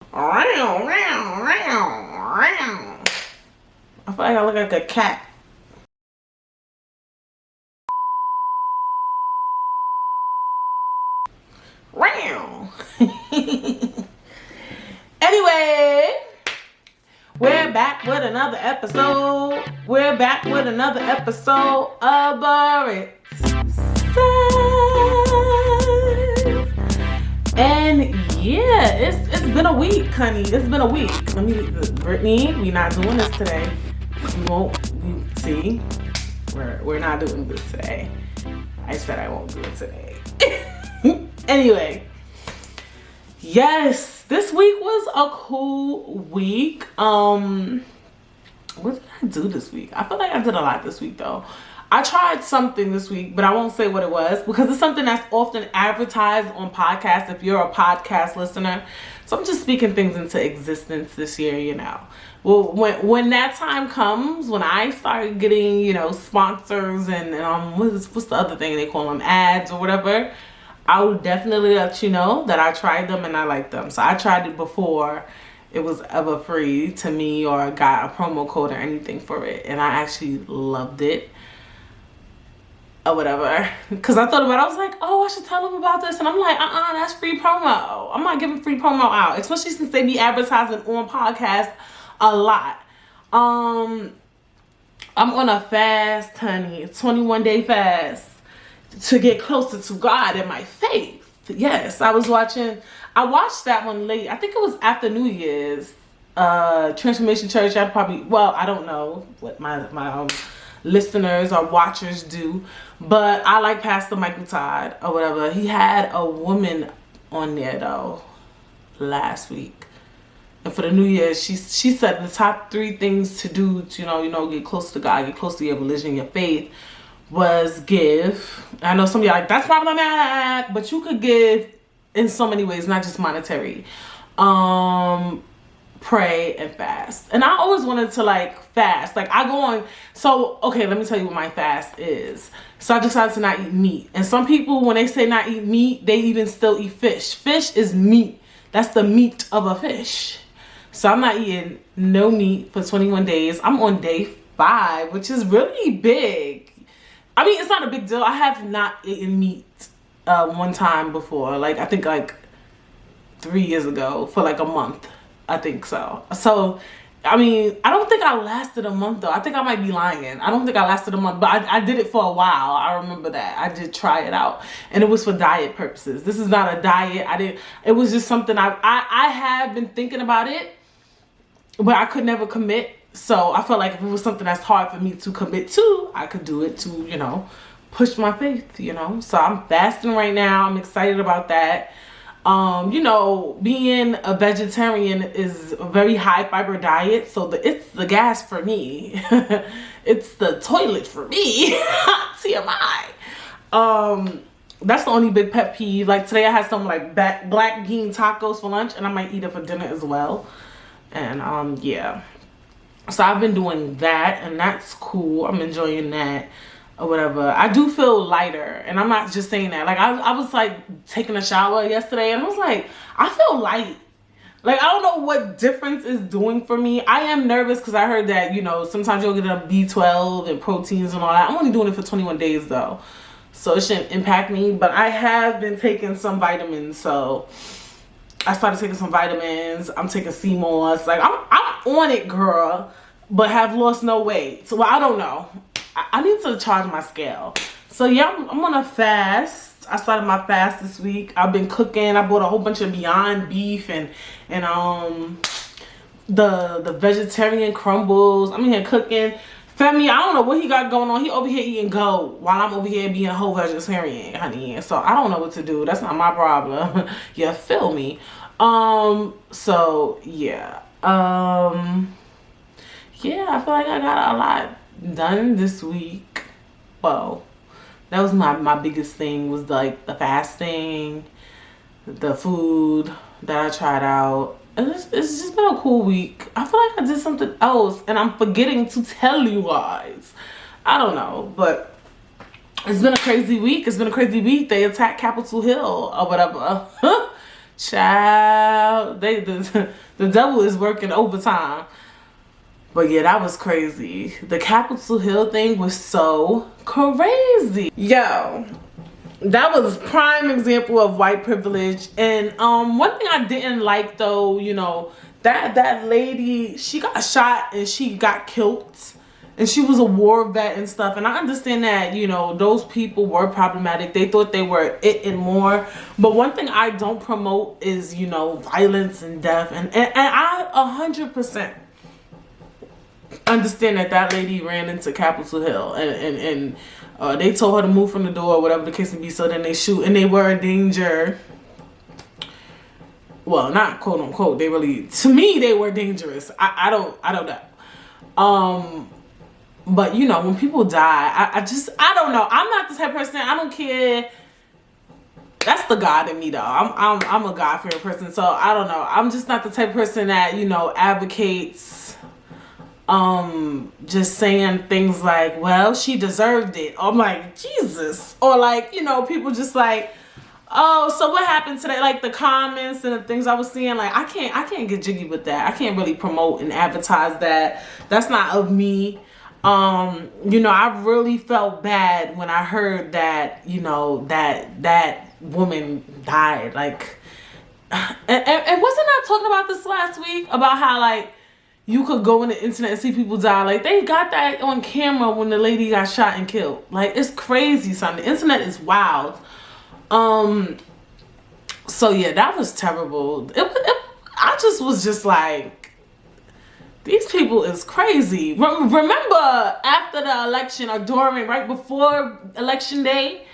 I feel like I look like a cat. Anyway, we're back with another episode. Of Britt. And yeah, it's been a week, honey. It's been a week. Brittany, we're not doing this today. We're not doing this today. I said I won't do it today. Anyway, yes, this week was a cool week. What did I do this week? I feel like I did a lot this week though. I tried something this week, but I won't say what it was because it's something that's often advertised on podcasts if you're a podcast listener. So I'm just speaking things into existence this year, you know. Well, when that time comes, when I start getting, you know, sponsors and what's the other thing they call them, ads or whatever, I will definitely let you know that I tried them and I like them. So I tried it before it was ever free to me or got a promo code or anything for it, and I actually loved it. Or whatever, because I thought about it, I was like, oh, I should tell them about this, and I'm like, that's free promo. I'm not giving free promo out, especially since they be advertising on podcasts a lot. I'm on a fast, honey, 21-day fast to get closer to God and my faith. Yes, I watched that one late. I think it was after New Year's. Transformation Church. I don't know what my listeners or watchers do, but I like Pastor Michael Todd or whatever. He had a woman on there though last week, and for the New Year, she said the top 3 things to do to you know get close to God, get close to your religion, your faith, was give. I know some of y'all like that's problematic, but you could give in so many ways, not just monetary. Pray and fast. And I always wanted to like fast. Like I go on, so okay, let me tell you what my fast is. So I decided to not eat meat. And some people, when they say not eat meat, they even still eat fish. Fish is meat. That's the meat of a fish. So I'm not eating no meat for 21 days. I'm on day 5, which is really big. I mean, it's not a big deal. I have not eaten meat one time before. Like I think like 3 years ago for like a month. I think so. So, I mean, I don't think I lasted a month though. I think I might be lying. I don't think I lasted a month, but I did it for a while. I remember that. I did try it out, and it was for diet purposes. This is not a diet. It was just something I have been thinking about it, but I could never commit. So I felt like if it was something that's hard for me to commit to, I could do it to, you know, push my faith, you know. So I'm fasting right now. I'm excited about that. You know, being a vegetarian is a very high fiber diet, so it's the gas for me. It's the toilet for me. TMI. That's the only big pet peeve. Like today I had some like black bean tacos for lunch, and I might eat it for dinner as well. And yeah. So I've been doing that, and that's cool. I'm enjoying that. Or whatever. I do feel lighter, and I'm not just saying that. Like I was like taking a shower yesterday, and I was like, I feel light. Like I don't know what difference is doing for me. I am nervous because I heard that, you know, sometimes you'll get a B12 and proteins and all that. I'm only doing it for 21 days though, so it shouldn't impact me. But I have been taking some vitamins, so I started taking some vitamins. I'm taking CMOS. Like I'm on it, girl, but have lost no weight. So I don't know. I need to charge my scale. So yeah, I'm on a fast. I started my fast this week. I've been cooking. I bought a whole bunch of Beyond Beef and the vegetarian crumbles. I'm in here cooking. Femi, I don't know what he got going on. He over here eating goat while I'm over here being a whole vegetarian, honey. So I don't know what to do. That's not my problem. You feel me? So yeah. Yeah, I feel like I got a lot done this week. Well, that was my biggest thing, was like the fasting, the food that I tried out. And it's just been a cool week. I feel like I did something else and I'm forgetting to tell you guys. I don't know, but it's been a crazy week. They attacked Capitol Hill or whatever. Child, the devil is working overtime. But yeah, that was crazy. The Capitol Hill thing was so crazy. Yo, that was prime example of white privilege. And one thing I didn't like though, you know, that lady, she got shot and she got killed. And she was a war vet and stuff. And I understand that, you know, those people were problematic. They thought they were it and more. But one thing I don't promote is, you know, violence and death. And I 100% understand that lady ran into Capitol Hill. And they told her to move from the door or whatever the case may be. So then they shoot. And they were a danger. Well, not quote unquote. They really, to me, they were dangerous. I don't know. But you know, when people die, I don't know. I'm not the type of person. I don't care. That's the God in me, though. I'm a God-fearing person, so I don't know. I'm just not the type of person that, you know, advocates, just saying things like, "Well, she deserved it." I'm like, Jesus, or like, you know, people just like, "Oh, so what happened today?" Like the comments and the things I was seeing, like I can't get jiggy with that. I can't really promote and advertise that. That's not of me. You know, I really felt bad when I heard that, you know, that woman died. Like, and wasn't I talking about this last week about how like you could go on the internet and see people die? Like they got that on camera when the lady got shot and killed. Like it's crazy, son. The internet is wild. So yeah, that was terrible. I just was just like, these people is crazy. Remember after the election or during, right before election day,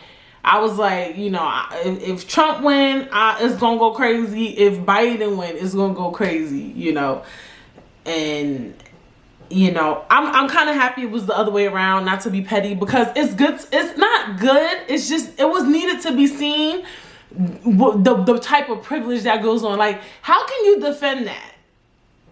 I was like, you know, if Trump win, it's gonna go crazy. If Biden win, it's gonna go crazy, you know. And you know, I'm kind of happy it was the other way around, not to be petty, because it's good. It's not good. It's just, it was needed to be seen, the type of privilege that goes on. Like, how can you defend that?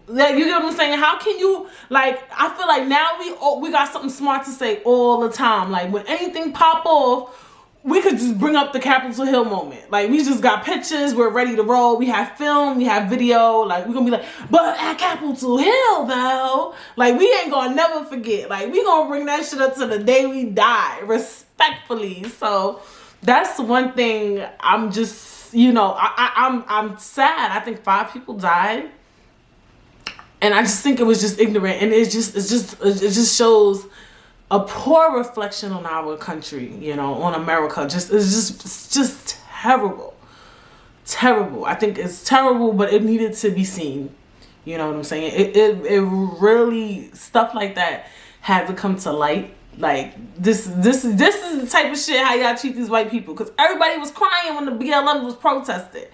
Like, you get what I'm saying? How can you, like, I feel like now we got something smart to say all the time. Like, when anything pop off, we could just bring up the Capitol Hill moment. Like, we just got pictures, we're ready to roll, we have film, we have video. Like, we're gonna be like, but at Capitol Hill, though, like, we ain't gonna never forget. Like, we gonna bring that shit up to the day we die, respectfully. So, that's one thing I'm just, you know, I'm sad. I think 5 people died. And I just think it was just ignorant, and it just shows a poor reflection on our country, you know, on America. It's just terrible, terrible. I think it's terrible, but it needed to be seen. You know what I'm saying? It really, stuff like that had to come to light. Like this is the type of shit how y'all treat these white people, because everybody was crying when the BLM was protested.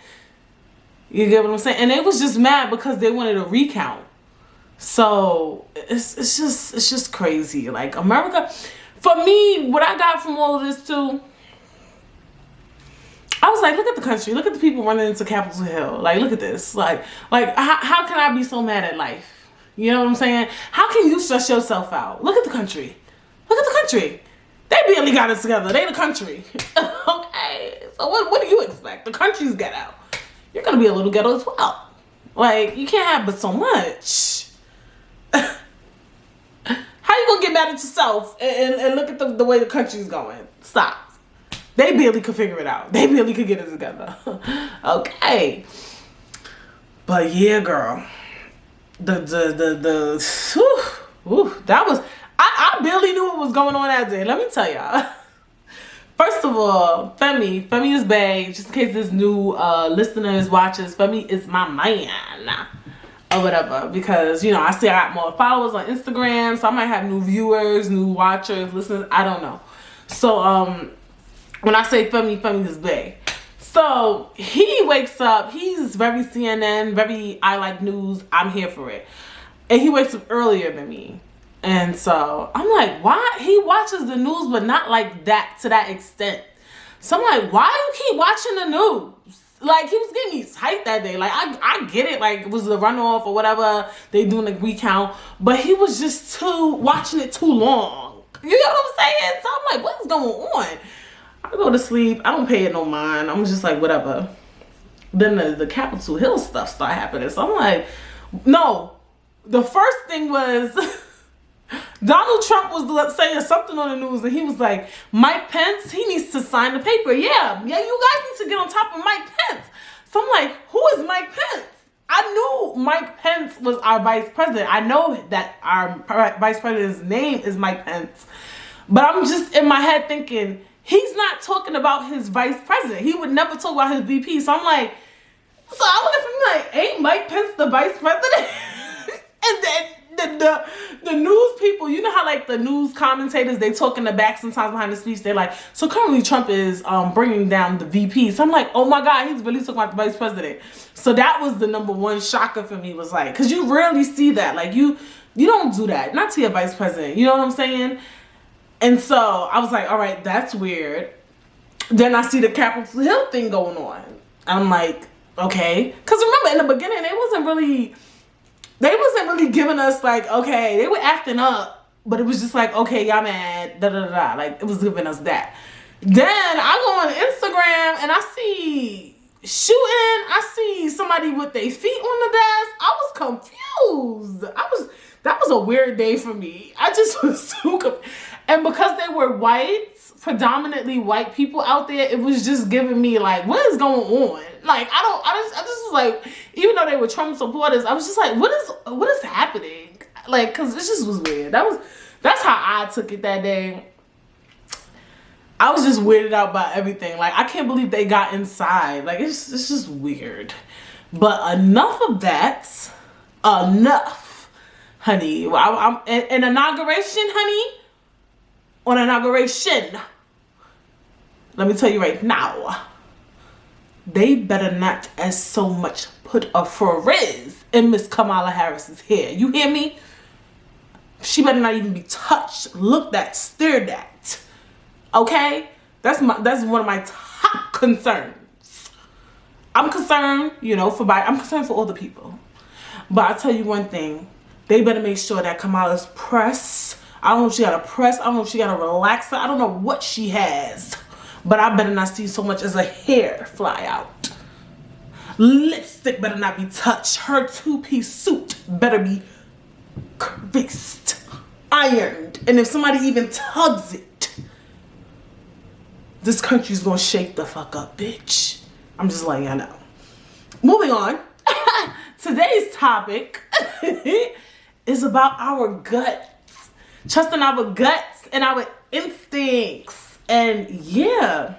You get what I'm saying? And they was just mad because they wanted a recount. So it's just crazy. Like, America, for me, what I got from all of this too, I was like, look at the country, look at the people running into Capitol Hill. Like, look at this. Like how can I be so mad at life? You know what I'm saying? How can you stress yourself out? Look at the country. Look at the country. They barely got it together. They the country. Okay. So what do you expect? The country's ghetto. You're gonna be a little ghetto as well. Like, you can't have but so much. How you gonna get mad at yourself and look at the way the country's going? Stop. They barely could figure it out. They barely could get it together. Okay. But yeah, girl. That was, I barely knew what was going on that day. Let me tell y'all. First of all, Femi is bae. Just in case this new listeners, watchers, Femi is my man. Or whatever, because, you know, I see I got more followers on Instagram, so I might have new viewers, new watchers, listeners, I don't know. So, when I say Femi is bae. So, he wakes up, he's very CNN, very I like news, I'm here for it. And he wakes up earlier than me. And so, I'm like, why? He watches the news, but not like that, to that extent. So, I'm like, why do you keep watching the news? Like, he was getting me hyped that day. Like, I get it. Like, it was the runoff or whatever. They doing the recount. But he was just watching it too long. You know what I'm saying? So I'm like, what's going on? I go to sleep. I don't pay it no mind. I'm just like, whatever. then the Capitol Hill stuff started happening. So I'm like, no. The first thing was Donald Trump was saying something on the news, and he was like, Mike Pence, he needs to sign the paper. Yeah, you guys need to get on top of Mike Pence. So I'm like, who is Mike Pence? I knew Mike Pence was our vice president. I know that our vice president's name is Mike Pence. But I'm just in my head thinking, he's not talking about his vice president. He would never talk about his VP. So I'm like, so I wonder if I'm like, ain't Mike Pence the vice president? And then the news people, you know how like the news commentators, they talk in the back sometimes behind the speech, they're like, so currently Trump is bringing down the VP. So I'm like, oh my God, he's really talking about the vice president. So that was the number one shocker for me, was like, because you rarely see that. Like you don't do that, not to your vice president. You know what I'm saying? And so I was like, all right, that's weird. Then I see the Capitol Hill thing going on. I'm like, okay. Because remember, in the beginning, they wasn't really giving us like, okay, they were acting up, but it was just like, okay, y'all mad, da da da. Like, it was giving us that. Then I go on Instagram and I see shooting. I see somebody with their feet on the desk. I was confused. That was a weird day for me. I just was so confused. And because they were whites, predominantly white people out there, it was just giving me like, what is going on? Like, I just was like, even though they were Trump supporters, I was just like, what is happening? Like, cause it just was weird. That's how I took it that day. I was just weirded out by everything. Like, I can't believe they got inside. Like, it's just weird. But enough of that. Enough, honey. I'm an inauguration, honey. On inauguration, let me tell you right now, they better not as so much put a frizz in Miss Kamala Harris's hair. You hear me? She better not even be touched, looked at, stared at. Okay? That's one of my top concerns. I'm concerned, I'm concerned for all the people. But I'll tell you one thing. They better make sure that Kamala's press, I don't know if she got a press, I don't know if she got a relaxer, I don't know what she has. But I better not see so much as a hair fly out. Lipstick better not be touched. Her two-piece suit better be creased, ironed. And if somebody even tugs it, this country's gonna shake the fuck up, bitch. I'm just letting y'all know. Moving on. Today's topic is about our guts. Trusting our guts and our instincts. And yeah,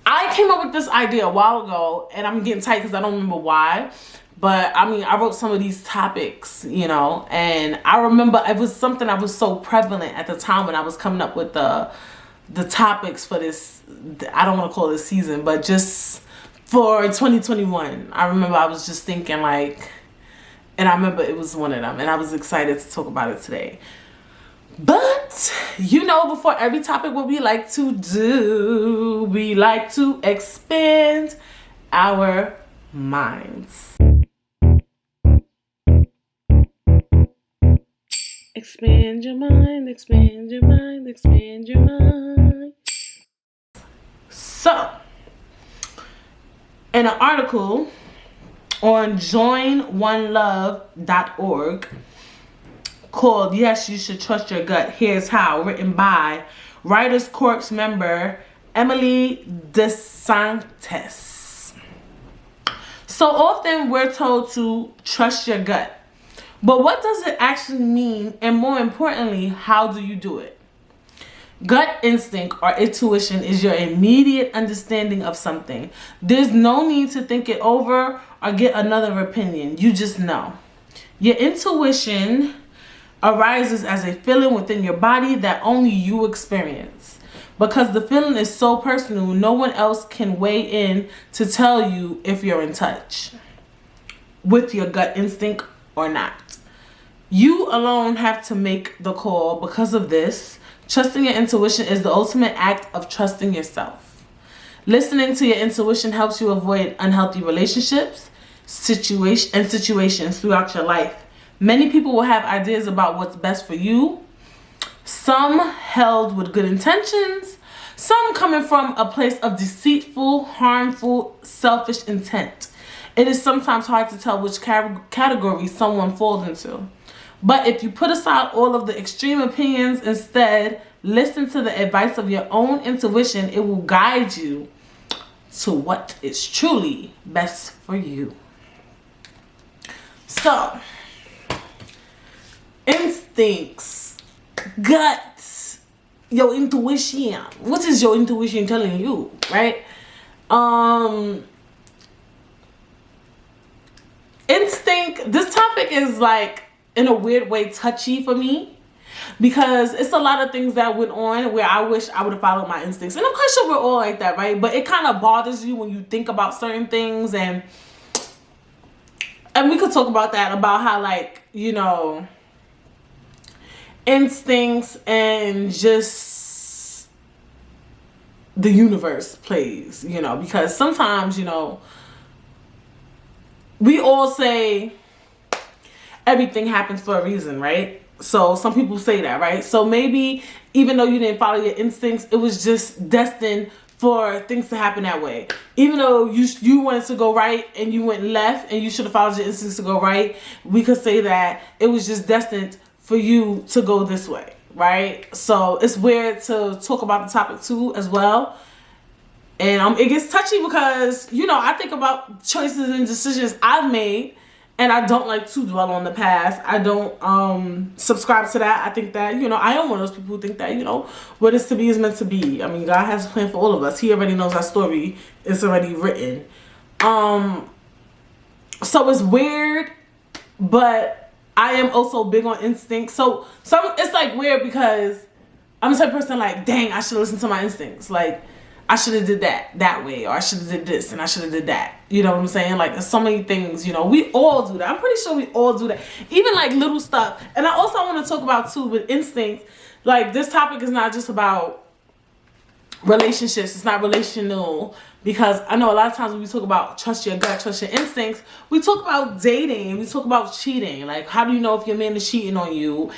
I came up with this idea a while ago, and I'm getting tight because I don't remember why. But I mean, I wrote some of these topics, and I remember it was something that was so prevalent at the time when I was coming up with the topics for this, I don't want to call it season, but just for 2021. I remember I was just thinking like, and I remember it was one of them, and I was excited to talk about it today. But, before every topic, what we like to do, we like to expand our minds. Expand your mind, expand your mind, expand your mind. So, in an article on joinonelove.org called Yes, You Should Trust Your Gut, Here's How, written by Writers Corps member Emily DeSantis. So often we're told to trust your gut. But what does it actually mean? And more importantly, how do you do it? Gut instinct or intuition is your immediate understanding of something. There's no need to think it over or get another opinion. You just know. Your intuition arises as a feeling within your body that only you experience. Because the feeling is so personal, no one else can weigh in to tell you if you're in touch with your gut instinct or not. You alone have to make the call. Because of this, trusting your intuition is the ultimate act of trusting yourself. Listening to your intuition helps you avoid unhealthy relationships, situations throughout your life. Many people will have ideas about what's best for you. Some held with good intentions, Some coming from a place of deceitful, harmful, selfish intent. It is sometimes hard to tell which category someone falls into. But if you put aside all of the extreme opinions, instead, listen to the advice of your own intuition, it will guide you to what is truly best for you. So, instincts, guts, your intuition. What is your intuition telling you, right? Instinct, this topic is like, in a weird way, touchy for me, because it's a lot of things that went on where I wish I would have followed my instincts. And I'm quite sure we're all like that, right? But it kind of bothers you when you think about certain things, and we could talk about that, about how, like, you know, instincts and just the universe plays, you know, because sometimes, you know, we all say everything happens for a reason, right? So some people say that, right? So maybe even though you didn't follow your instincts, it was just destined for things to happen that way. Even though you wanted to go right and you went left and you should have followed your instincts to go right, we could say that it was just destined for you to go this way, right? So it's weird to talk about the topic too as well. And it gets touchy because, you know, I think about choices and decisions I've made, and I don't like to dwell on the past. I don't subscribe to that. I think that, you know, I am one of those people who think that, you know, what is to be is meant to be. I mean, God has a plan for all of us. He already knows our story. It's already written. So it's weird, but I am also big on instinct. So it's like weird because I'm the type of person like, dang, I should listen to my instincts. Like, I should have did that way, or I should have did this and I should have did that. You know what I'm saying? Like, there's so many things, you know, we all do that. I'm pretty sure we all do that. Even like little stuff. And I also want to talk about too with instincts. Like, this topic is not just about relationships. It's not relational, because I know a lot of times when we talk about trust your gut, trust your instincts, we talk about dating, we talk about cheating. Like, how do you know if your man is cheating on you?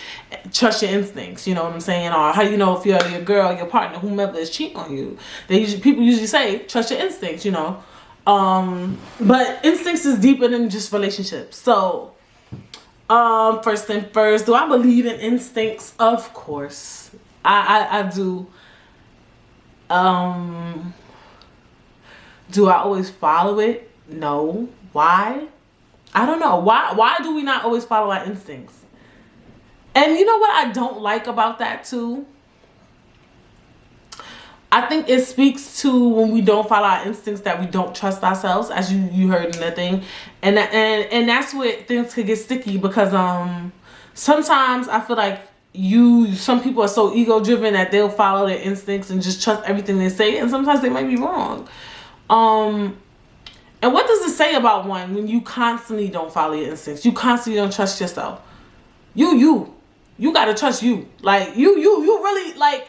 Trust your instincts, you know what I'm saying? Or how do you know if your girl, your partner, whomever is cheating on you? People usually say trust your instincts, you know. But instincts is deeper than just relationships. So first thing first, do I believe in instincts? Of course I do. Do I always follow it? No. Why? I don't know. Why do we not always follow our instincts? And you know what I don't like about that too? I think it speaks to when we don't follow our instincts that we don't trust ourselves, as you heard in the thing. And that's where things could get sticky, because sometimes I feel like some people are so ego driven that they'll follow their instincts and just trust everything they say, and sometimes they might be wrong. And what does it say about one when you constantly don't follow your instincts? You constantly don't trust yourself. You gotta trust you. Like, you really, like,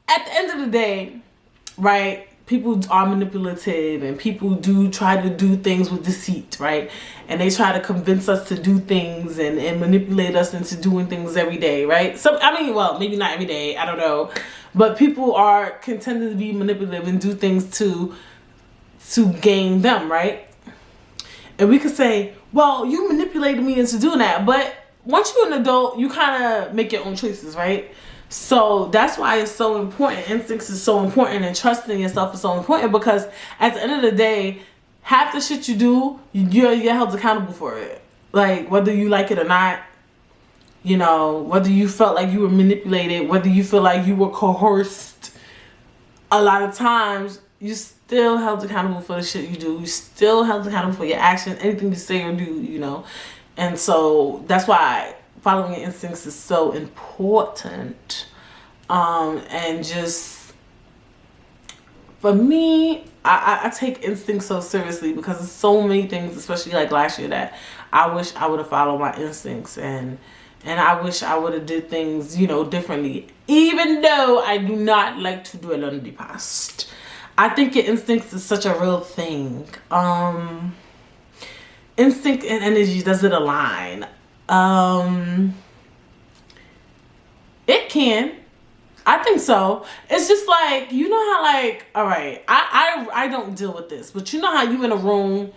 at the end of the day, right? People are manipulative, and people do try to do things with deceit, right? And they try to convince us to do things and manipulate us into doing things every day, right? So, I mean, well, maybe not every day, I don't know. But people are contending to be manipulative and do things to gain them, right? And we could say, well, you manipulated me into doing that. But once you're an adult, you kind of make your own choices, right? So that's why it's so important. Instincts is so important, and trusting yourself is so important, because at the end of the day, half the shit you do, you're held accountable for it. Like, whether you like it or not, you know, whether you felt like you were manipulated, whether you feel like you were coerced, a lot of times you still held accountable for the shit you do. You still held accountable for your actions, anything you say or do, you know. And so that's why following your instincts is so important. And just, for me, I take instincts so seriously, because there's so many things, especially like last year, that I wish I would have followed my instincts, and I wish I would have did things, you know, differently, even though I do not like to dwell on the past. I think your instincts is such a real thing. Instinct and energy, does it align? It can. I think so. It's just like, you know how like, all right, I don't deal with this, but you know how you in a room,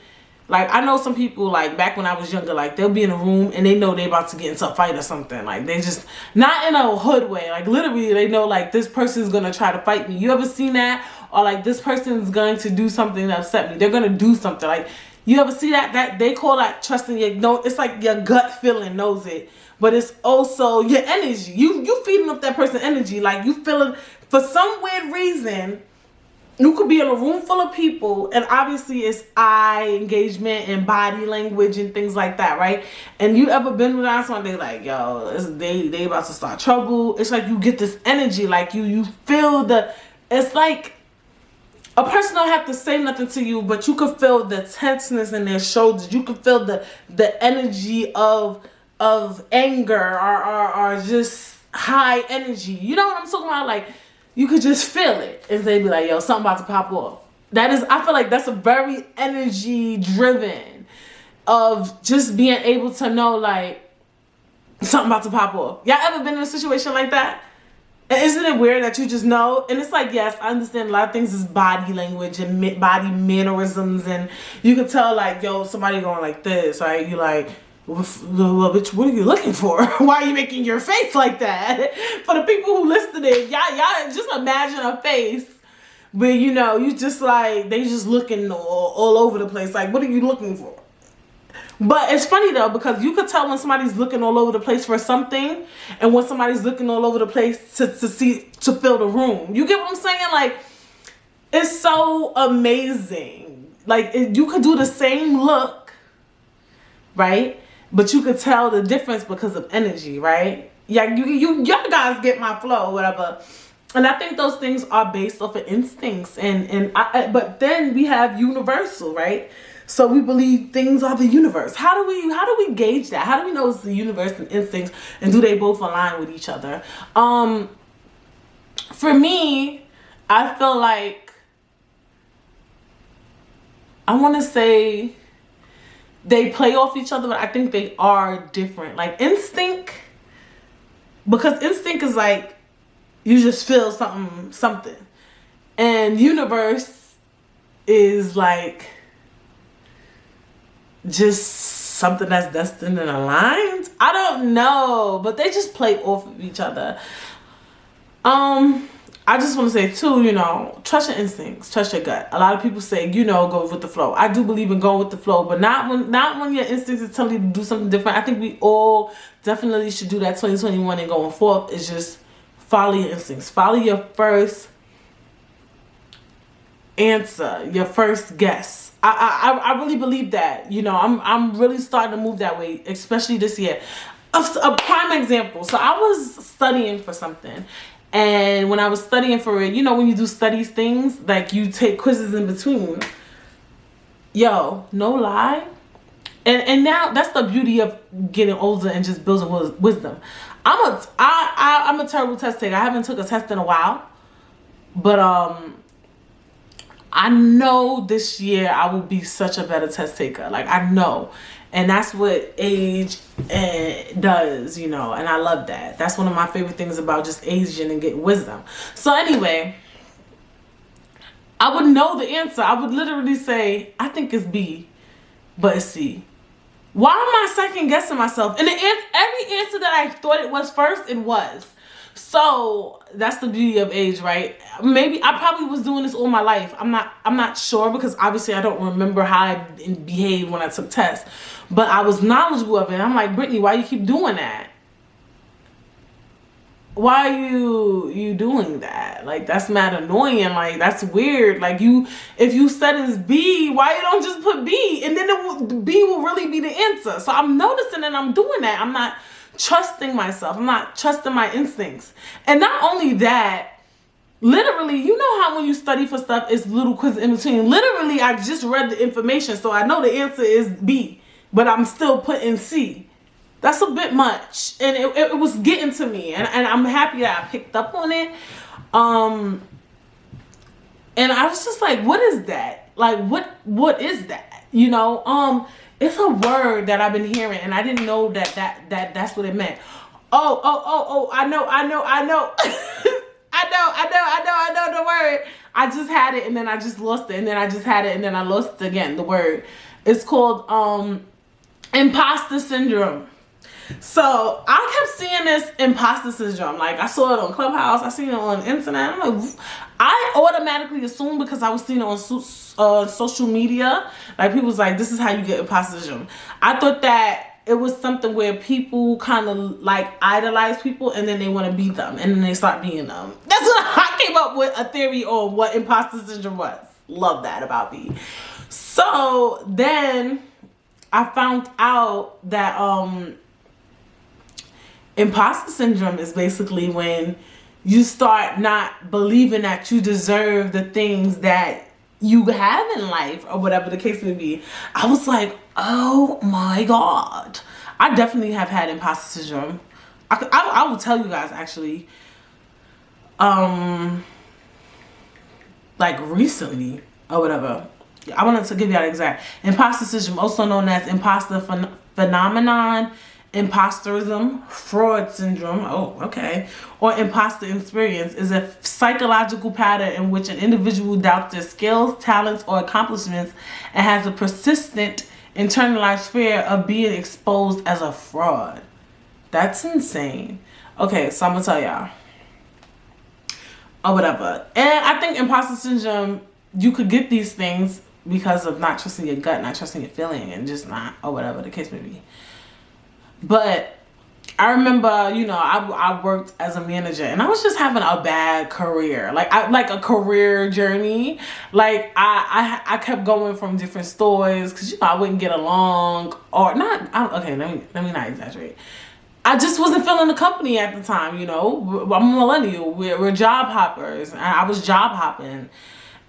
like I know some people like back when I was younger, like they'll be in a room and they know they about to get into a fight or something. Like they just, not in a hood way, like literally they know like this person's gonna try to fight me. You ever seen that? Or like this person's going to do something to upset me. They're gonna do something. Like you ever see that? That they call that trusting your, no, it's like your gut feeling knows it. But it's also your energy. You feeding up that person's energy. Like you feeling, for some weird reason, you could be in a room full of people and obviously it's eye engagement and body language and things like that, right? And you ever been around somebody like, yo, they about to start trouble. It's like you get this energy, like you feel the, it's like a person don't have to say nothing to you, but you could feel the tenseness in their shoulders. You could feel the energy of anger or just high energy. You know what I'm talking about? Like you could just feel it and they be like, yo, something about to pop off. That is, I feel like that's a very energy driven of just being able to know like something about to pop off. Y'all ever been in a situation like that? And isn't it weird that you just know? And it's like, yes, I understand a lot of things is body language and body mannerisms, and you can tell like, yo, somebody going like this, right? You like, well, bitch, what are you looking for? Why are you making your face like that? For the people who listened to it, y'all just imagine a face where, you know, you just like, they just looking all over the place. Like, what are you looking for? But it's funny though, because you could tell when somebody's looking all over the place for something and when somebody's looking all over the place to fill the room. You get what I'm saying? Like, it's so amazing. Like, you could do the same look, right? But you could tell the difference because of energy, right? Yeah, y'all guys get my flow, whatever. And I think those things are based off of instincts, but then we have universal, right? So we believe things are the universe. How do we gauge that? How do we know it's the universe and instincts, and do they both align with each other? For me, I feel like I want to say they play off each other, but I think they are different. Like instinct, because instinct is like you just feel something, and universe is like just something that's destined and aligned. I don't know, but they just play off of each other. I just want to say too, you know, trust your instincts, trust your gut. A lot of people say, you know, go with the flow. I do believe in going with the flow, but not when your instincts is telling you to do something different. I think we all definitely should do that 2021 and going forth is just follow your instincts. Follow your first answer, your first guess. I really believe that. You know, I'm really starting to move that way, especially this year. A prime example. So I was studying for something. And when I was studying for it, you know, when you do studies things, like you take quizzes in between. Yo, no lie. And now that's the beauty of getting older and just building wisdom. I'm a terrible test taker. I haven't took a test in a while. But I know this year I will be such a better test taker. Like I know. And that's what age does, you know, and I love that. That's one of my favorite things about just aging and getting wisdom. So anyway, I would know the answer. I would literally say, I think it's B, but it's C. Why am I second guessing myself? And every answer that I thought it was first, it was. So that's the beauty of age, right? Maybe I probably was doing this all my life. I'm not sure, because obviously I don't remember how I behaved when I took tests, but I was knowledgeable of it. I'm like, Brittany, why you keep doing that? Why are you doing that? Like, that's mad annoying. Like, that's weird. Like, if you said it's B, why you don't just put B? And then B will really be the answer. So I'm noticing and I'm doing that. I'm not trusting myself. I'm not trusting my instincts. And not only that, literally, you know how when you study for stuff, it's little quizzes in between. Literally, I just read the information, so I know the answer is B, but I'm still putting C. That's a bit much, and it was getting to me, and I'm happy that I picked up on it. And I was just like, what is that? Like, what is that? You know, it's a word that I've been hearing, and I didn't know that's what it meant. Oh, I know. I know the word. I just had it and then I just lost it, and then I just had it and then I lost it again. The word. It's called imposter syndrome. So I kept seeing this imposter syndrome. Like, I saw it on Clubhouse, I seen it on the internet. I'm like, I automatically assumed, because I was seeing it on social media, like people was like, this is how you get imposter syndrome. I thought that it was something where people kind of like idolize people and then they want to be them and then they start being them. That's what I came up with, a theory on what imposter syndrome was. Love that about me. So then I found out that imposter syndrome is basically when you start not believing that you deserve the things that you have in life, or whatever the case may be. I was like, oh my God. I definitely have had imposter syndrome. I will tell you guys, actually, like recently or whatever. I wanted to give you that exact. Imposter syndrome, also known as imposter phenomenon, imposterism, fraud syndrome, oh, okay, or imposter experience, is a psychological pattern in which an individual doubts their skills, talents, or accomplishments and has a persistent internalized fear of being exposed as a fraud. That's insane. Okay, so I'm gonna tell y'all. Or whatever. And I think imposter syndrome, you could get these things because of not trusting your gut, not trusting your feeling, and just not, or whatever the case may be. But I remember, you know, I worked as a manager and I was just having a bad career, like a career journey. Like I kept going from different stores because, you know, I wouldn't get along, or not. Okay, let me not exaggerate. I just wasn't feeling the company at the time. You know, I'm a millennial. We're job hoppers, and I was job hopping.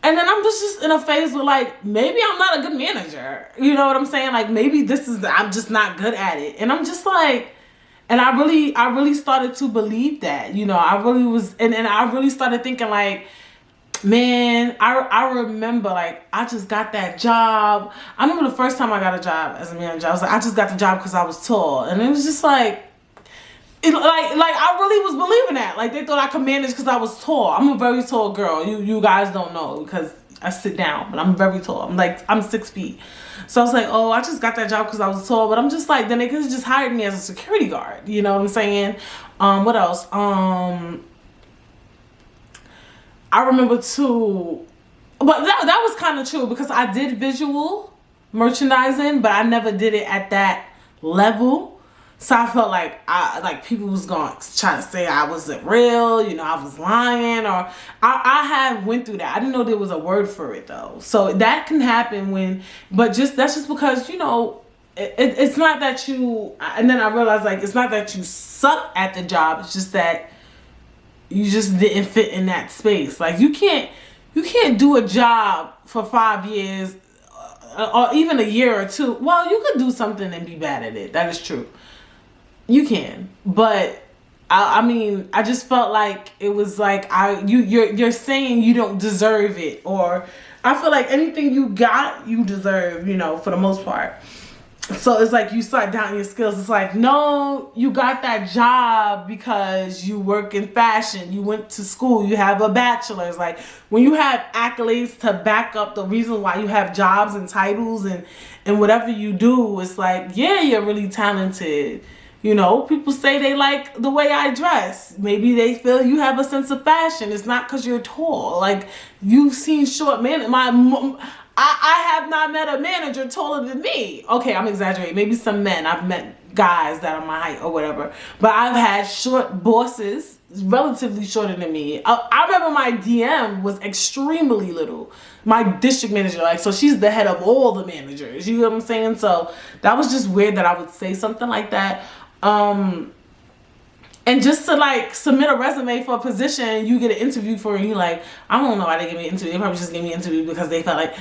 And then I'm just in a phase where, like, maybe I'm not a good manager. You know what I'm saying? Like, maybe I'm just not good at it. And I'm just like, and I really started to believe that, you know, I really was, and I really started thinking like, man, I remember, like, I just got that job. I remember the first time I got a job as a manager, I was like, I just got the job because I was tall. And it was just like, like I really was believing that. Like, they thought I could manage because I was tall. I'm a very tall girl. You guys don't know because I sit down, but I'm very tall. I'm 6 feet. So I was like, oh, I just got that job because I was tall. But I'm just like, then they could have just hired me as a security guard. You know what I'm saying? What else? I remember too, but that was kind of true because I did visual merchandising, but I never did it at that level. So I felt like people was going to try to say I wasn't real, you know, I was lying, or I had went through that. I didn't know there was a word for it though. So that can happen that's just because, you know, it's not that you, and then I realized, like, it's not that you suck at the job. It's just that you just didn't fit in that space. Like, you can't do a job for 5 years or even a year or two. Well, you could do something and be bad at it. That is true. You can, but I mean, I just felt like it was like you're saying you don't deserve it, or I feel like anything you got, you deserve, you know, for the most part. So it's like you start doubting your skills. It's like, no, you got that job because you work in fashion. You went to school. You have a bachelor's. Like, when you have accolades to back up the reason why you have jobs and titles and whatever you do, it's like, yeah, you're really talented. You know, people say they like the way I dress. Maybe they feel you have a sense of fashion. It's not because you're tall. Like, you've seen short men. I have not met a manager taller than me. Okay, I'm exaggerating. Maybe some men. I've met guys that are my height or whatever. But I've had short bosses, relatively shorter than me. I remember my DM was extremely little. My district manager, like, so she's the head of all the managers. You know what I'm saying? So that was just weird that I would say something like that. And just to, like, submit a resume for a position you get an interview for, and you like, I don't know why they gave me an interview. They probably just gave me an interview because they felt like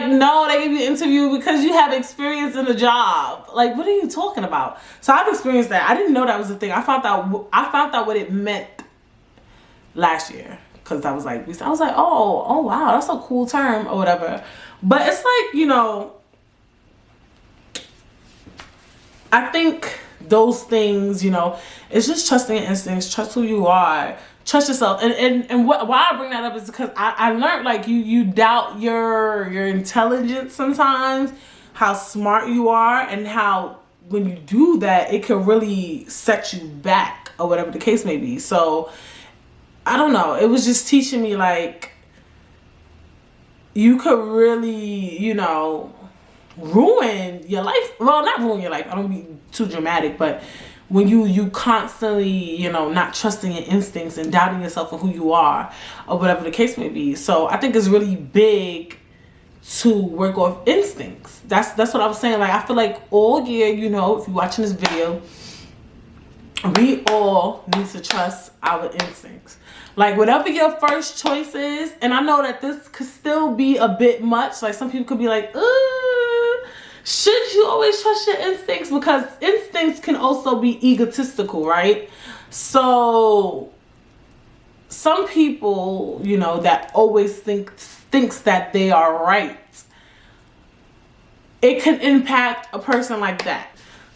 no, they gave you an interview because you have experience in the job. Like, what are you talking about? So I've experienced that. I didn't know that was a thing. I found out what it meant last year because I was like, oh wow, that's a cool term or whatever. But it's like, you know, I think those things, you know, it's just trusting your instincts, trust who you are, Trust yourself. And why I bring that up is because I learned, like, you doubt your intelligence sometimes, how smart you are, and how when you do that, it can really set you back or whatever the case may be. So I don't know. It was just teaching me, like, you could really, you know, ruin your life. Well, not ruin your life. I don't be too dramatic, but when you constantly, you know, not trusting your instincts and doubting yourself and who you are or whatever the case may be. So I think it's really big to work off instincts. That's what I was saying. Like, I feel like all year, you know, if you're watching this video, we all need to trust our instincts. Like, whatever your first choice is, and I know that this could still be a bit much. Like, some people could be like, should you always trust your instincts? Because instincts can also be egotistical, right? So some people, you know, that always thinks that they are right, it can impact a person like that.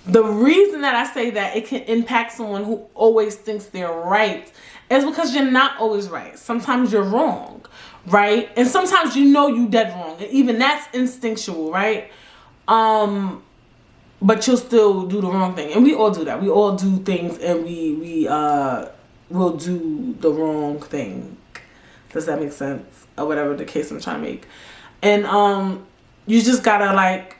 The reason that I say that it can impact someone who always thinks they're right is because you're not always right. Sometimes you're wrong, right? And sometimes you know you dead wrong. And even that's instinctual, right? But you'll still do the wrong thing. And we all do that. We all do things and we will do the wrong thing. Does that make sense? Or whatever the case I'm trying to make. And you just gotta, like,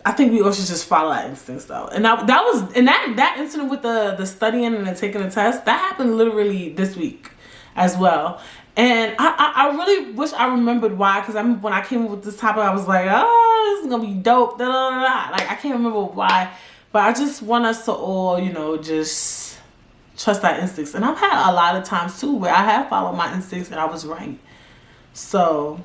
I think we all should just follow our instincts, though. And that incident with the studying and then taking the test, that happened literally this week as well. And I really wish I remembered why, because when I came up with this topic, I was like, oh, this is gonna be dope. Da, da, da, da. Like, I can't remember why, but I just want us to all, you know, just trust our instincts. And I've had a lot of times too where I have followed my instincts and I was right. So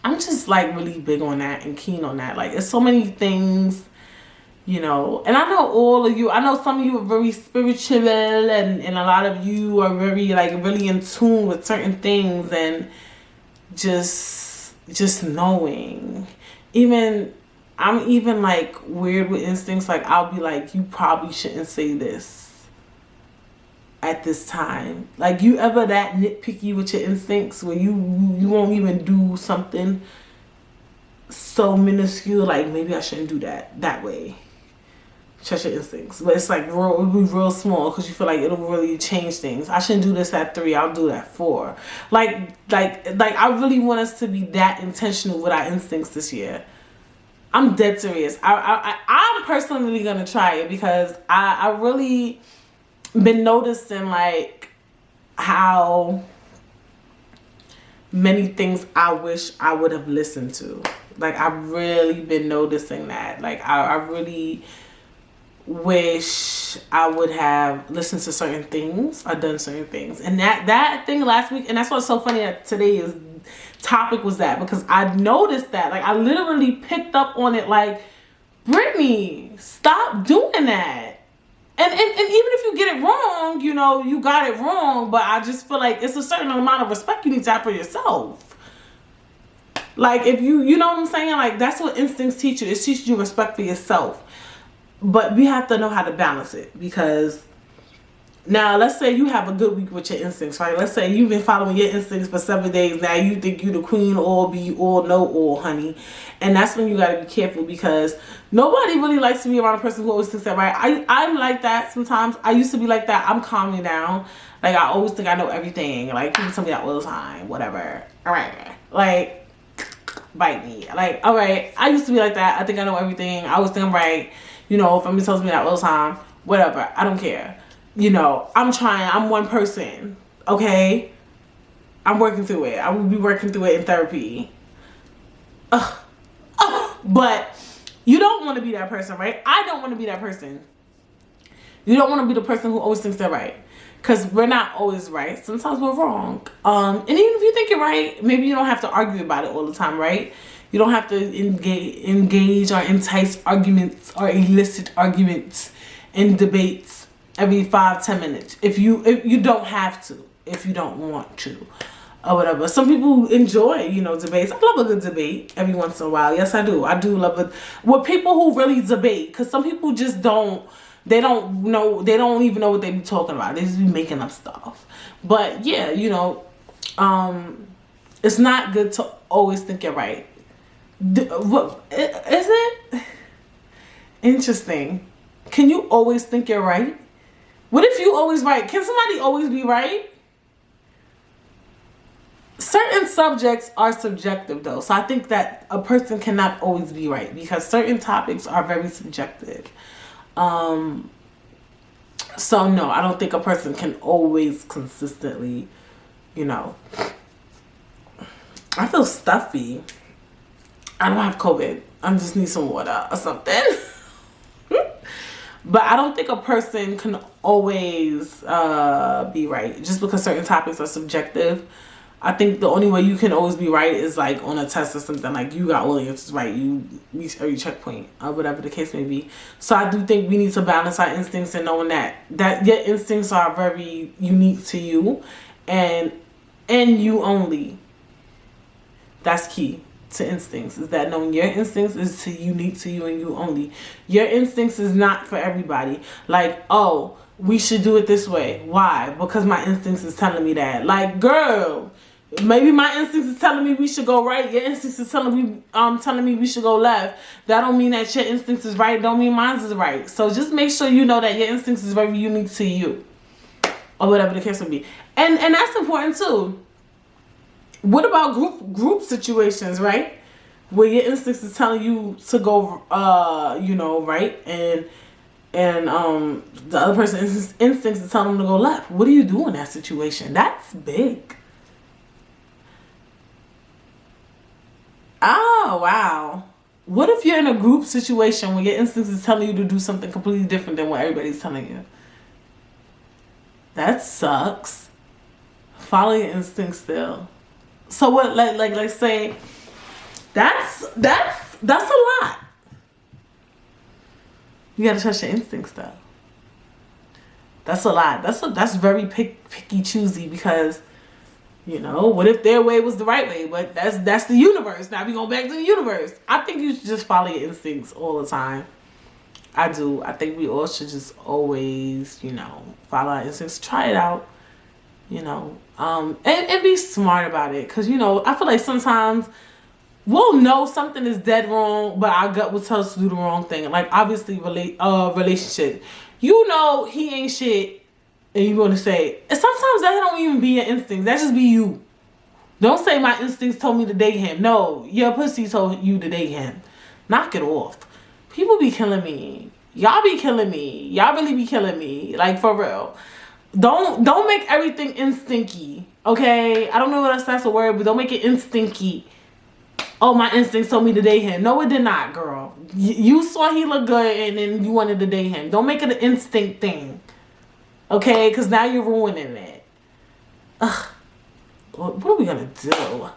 I'm just, like, really big on that and keen on that. Like, there's so many things, you know, and I know all of you, I know some of you are very spiritual, and a lot of you are very, like, really in tune with certain things, and just knowing. I'm even like weird with instincts. Like, I'll be like, you probably shouldn't say this at this time. Like, you ever that nitpicky with your instincts where you won't even do something so minuscule, like, maybe I shouldn't do that way. Trust your instincts. But it's like it'll be real small because you feel like it'll really change things. I shouldn't do this at 3, I'll do it at 4. Like I really want us to be that intentional with our instincts this year. I'm dead serious. I'm personally gonna try it because I really been noticing, like, how many things I wish I would have listened to. Like, I've really been noticing that. Like, I really wish I would have listened to certain things or done certain things. And that thing last week, and that's what's so funny that today's topic was that, because I noticed that. Like, I literally picked up on it, like, Brittany, stop doing that. And even if you get it wrong, you know, you got it wrong, but I just feel like it's a certain amount of respect you need to have for yourself. Like, if you know what I'm saying? Like, that's what instincts teach you. It teaches you respect for yourself. But we have to know how to balance it, because now let's say you have a good week with your instincts, right? Let's say you've been following your instincts for 7 days. Now you think you the queen, all be all, know all, honey. And that's when you got to be careful, because nobody really likes to be around a person who always thinks that, right? I'm like that sometimes. I used to be like that. I'm calming down. Like, I always think I know everything. Like, people tell me that all the time. Whatever. All right. Like, bite me. Like, all right. I used to be like that. I think I know everything. I always think I'm right. You know, if somebody tells me that all the time, whatever. I don't care. You know, I'm trying. I'm one person. Okay? I'm working through it. I will be working through it in therapy. But you don't want to be that person, right? I don't want to be that person. You don't want to be the person who always thinks they're right. Because we're not always right. Sometimes we're wrong. And even if you think you're right, maybe you don't have to argue about it all the time, right? You don't have to engage or entice arguments or elicit arguments in debates every 5-10 minutes. If you don't have to, if you don't want to, or whatever. Some people enjoy, you know, debates. I love a good debate every once in a while. Yes, I do. I do love it with people who really debate, because some people just don't they don't know, they don't even know what they be talking about. They just be making up stuff. But yeah, you know, it's not good to always think you're right. What is it? Interesting. Can you always think you're right? What if you always right? Can somebody always be right? Certain subjects are subjective though. So I think that a person cannot always be right because certain topics are very subjective. So no, I don't think a person can always consistently, you know. I feel stuffy. I don't have COVID. I just need some water or something. But I don't think a person can always be right just because certain topics are subjective. I think the only way you can always be right is like on a test or something, like you got all the answers right, you reach every checkpoint or whatever the case may be. So I do think we need to balance our instincts and knowing that your instincts are very unique to you and you only. That's key to instincts, is that knowing your instincts is unique to you and you only. Your instincts is not for everybody. Like, oh, we should do it this way. Why? Because my instincts is telling me that. Like, girl, maybe my instincts is telling me we should go right. Your instincts is telling me we should go left. That don't mean that your instincts is right. Don't mean mine is right. So just make sure you know that your instincts is very unique to you, or whatever the case may be. And that's important too. What about group situations, right? Where your instincts is telling you to go, you know, right, and the other person's instincts is telling them to go left. What do you do in that situation? That's big. Oh, wow. What if you're in a group situation where your instincts is telling you to do something completely different than what everybody's telling you? That sucks. Follow your instincts still. So what, like say, that's a lot. You gotta trust your instincts though. That's a lot. That's very picky choosy because, you know, what if their way was the right way? But that's the universe. Now we going back to the universe. I think you should just follow your instincts all the time. I do. I think we all should just always, you know, follow our instincts. Try it out. You know, and be smart about it. Because, you know, I feel like sometimes we'll know something is dead wrong, but our gut will tell us to do the wrong thing. Like, obviously, relationship. You know he ain't shit, and you want to say, and sometimes that don't even be your instincts. That just be you. Don't say my instincts told me to date him. No, your pussy told you to date him. Knock it off. People be killing me. Y'all be killing me. Y'all really be killing me. Like, for real. Don't make everything instincty, okay? I don't know if that's a word, but don't make it instincty. Oh, my instincts told me to date him. No, it did not, girl. You saw he looked good and then you wanted to date him. Don't make it an instinct thing, okay? Because now you're ruining it. Ugh. What are we going to do?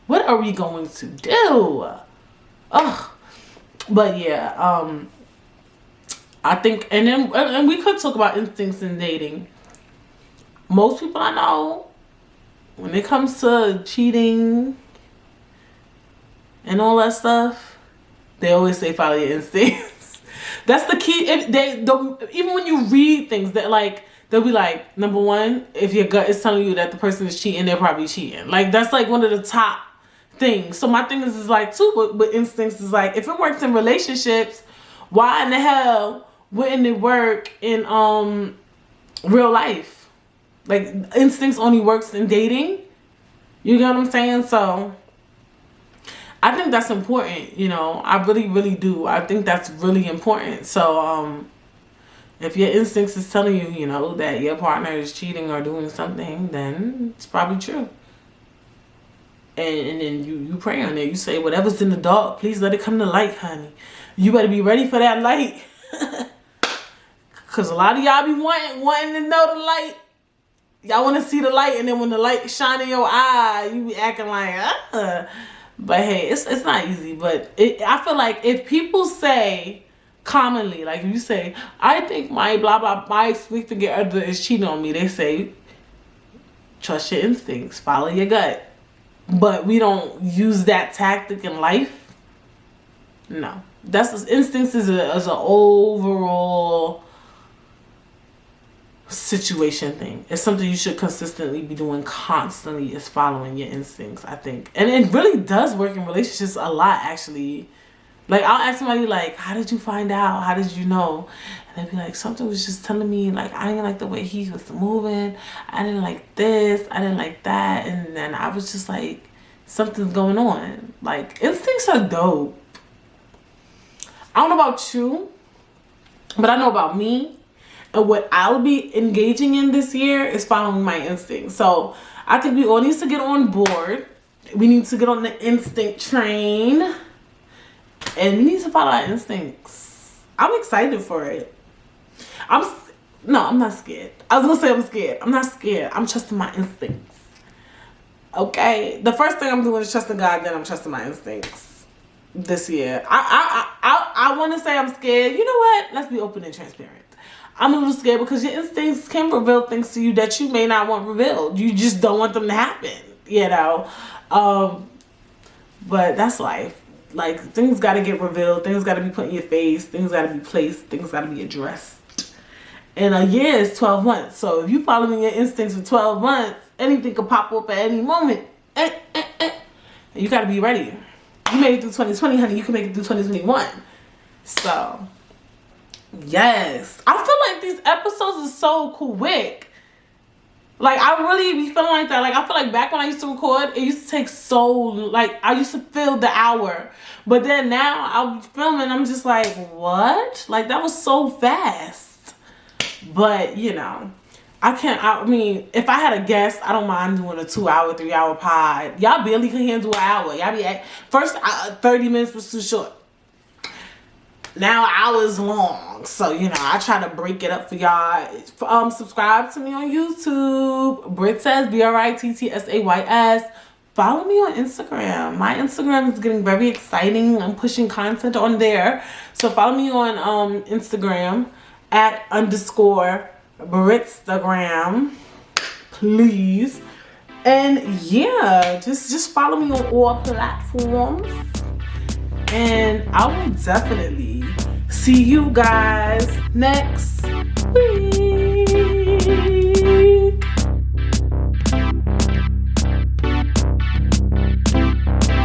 What are we going to do? Ugh. But yeah, I think, and we could talk about instincts in dating. Most people I know, when it comes to cheating and all that stuff, they always say follow your instincts. That's the key. Even when you read things, that like they'll be like, number one, if your gut is telling you that the person is cheating, they're probably cheating. Like that's like one of the top things. So my thing is like too, but instincts is like, if it works in relationships, why in the hell wouldn't it work in real life? Like, instincts only works in dating. You get what I'm saying? So, I think that's important, you know. I really, really do. I think that's really important. So, if your instincts is telling you, you know, that your partner is cheating or doing something, then it's probably true. And then you pray on it. You say, whatever's in the dark, please let it come to light, honey. You better be ready for that light. Because a lot of y'all be wanting to know the light. Y'all want to see the light, and then when the light shine in your eye, you be acting like, But hey, it's not easy. But I feel like if people say commonly, like if you say, I think my blah blah my significant other is cheating on me, they say, trust your instincts, follow your gut. But we don't use that tactic in life. No, that's instincts is an overall situation thing. It's something you should consistently be doing constantly, is following your instincts, I think. And it really does work in relationships a lot, actually. Like, I'll ask somebody, like, how did you find out? How did you know? And they'd be like, something was just telling me, like, I didn't like the way he was moving. I didn't like this. I didn't like that. And then I was just like, something's going on. Like, instincts are dope. I don't know about you, but I know about me. And what I'll be engaging in this year is following my instincts. So I think we all need to get on board. We need to get on the instinct train. And we need to follow our instincts. I'm excited for it. No, I'm not scared. I was going to say I'm scared. I'm not scared. I'm trusting my instincts. Okay? The first thing I'm doing is trusting God, then I'm trusting my instincts this year. I want to say I'm scared. You know what? Let's be open and transparent. I'm a little scared because your instincts can reveal things to you that you may not want revealed. You just don't want them to happen, you know. But that's life. Like, things got to get revealed. Things got to be put in your face. Things got to be placed. Things got to be addressed. And a year is 12 months. So if you following your instincts for 12 months, anything could pop up at any moment. You got to be ready. You made it through 2020, honey. You can make it through 2021. So, yes. I feel like these episodes are so quick. Like, I really be feeling like that. Like, I feel like back when I used to record, it used to take so, like, I used to feel the hour. But then now, I'll be filming, I'm just like, what? Like, that was so fast. But, you know, I mean, if I had a guest, I don't mind doing a 2-hour, 3-hour pod. Y'all barely can handle an hour. Y'all be at, first, 30 minutes was too short. Now hours long. So, you know, I try to break it up for y'all. Subscribe to me on YouTube. Britt says, BRITTSAYS. Follow me on Instagram. My Instagram is getting very exciting. I'm pushing content on there. So follow me on Instagram at _Brittstagram. Please. And yeah, just follow me on all platforms. And I will definitely see you guys next week.